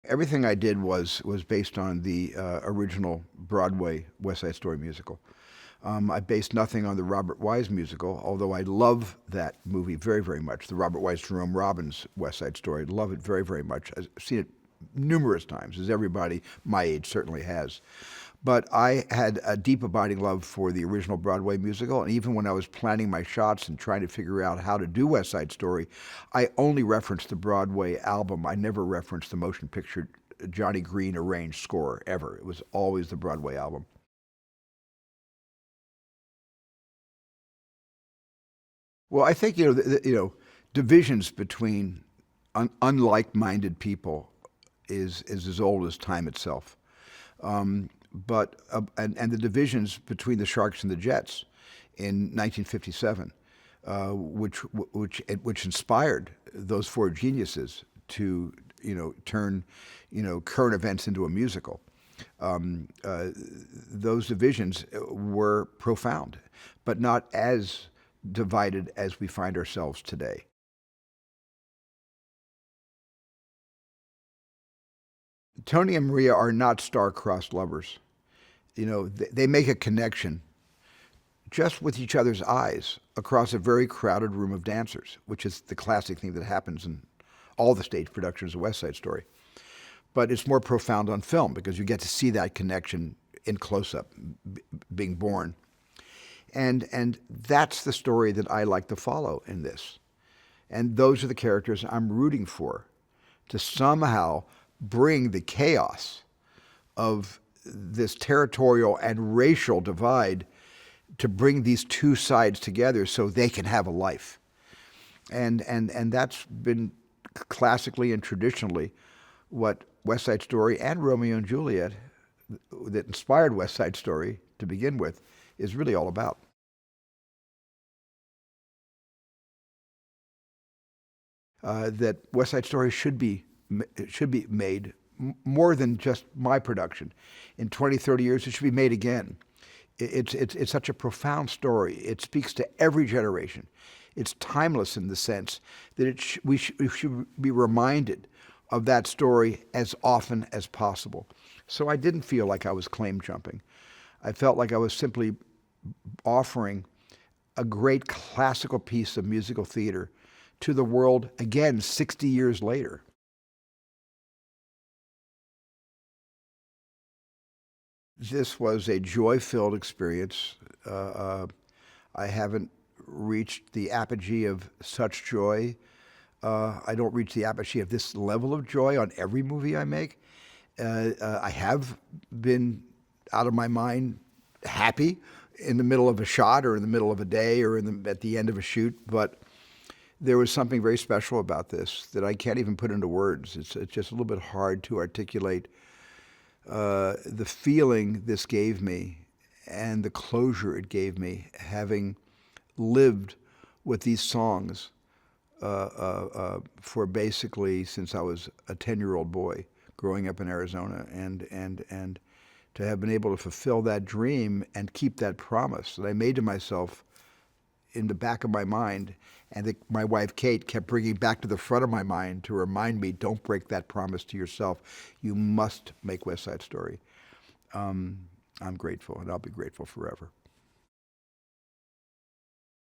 Everything I did was based on the original Broadway West Side Story musical. I based nothing on the Robert Wise musical, although I love that movie very, very much. The Robert Wise Jerome Robbins West Side Story. I love it very, very much. I've seen it numerous times, as everybody my age certainly has. But I had a deep abiding love for the original Broadway musical, and even when I was planning my shots and trying to figure out how to do West Side Story, I only referenced the Broadway album. I never referenced the motion picture Johnny Green arranged score ever. It was always the Broadway album. Well, I think divisions between unlike-minded people is as old as time itself. But the divisions between the Sharks and the Jets in 1957, which inspired those four geniuses to turn current events into a musical. Those divisions were profound, but not as divided as we find ourselves today. Tony and Maria are not star-crossed lovers. They make a connection just with each other's eyes across a very crowded room of dancers, which is the classic thing that happens in all the stage productions of West Side Story. But it's more profound on film because you get to see that connection in close-up being born. And that's the story that I like to follow in this. And those are the characters I'm rooting for, to somehow bring the chaos of this territorial and racial divide, to bring these two sides together so they can have a life. And that's been classically and traditionally what West Side Story and Romeo and Juliet, that inspired West Side Story to begin with, is really all about. That West Side Story should be made more than just my production. In 20, 30 years, it should be made again. It's such a profound story. It speaks to every generation. It's timeless in the sense that we should be reminded of that story as often as possible. So I didn't feel like I was claim jumping. I felt like I was simply offering a great classical piece of musical theater to the world again 60 years later. This was a joy-filled experience. I haven't reached the apogee of such joy. I don't reach the apogee of this level of joy on every movie I make. I have been out of my mind happy in the middle of a shot or in the middle of a day or at the end of a shoot, but there was something very special about this that I can't even put into words. It's just a little bit hard to articulate the feeling this gave me and the closure it gave me, having lived with these songs for basically since I was a 10-year-old boy growing up in Arizona, and to have been able to fulfill that dream and keep that promise that I made to myself in the back of my mind, and that my wife Kate kept bringing back to the front of my mind to remind me, don't break that promise to yourself. You must make West Side Story. I'm grateful, and I'll be grateful forever.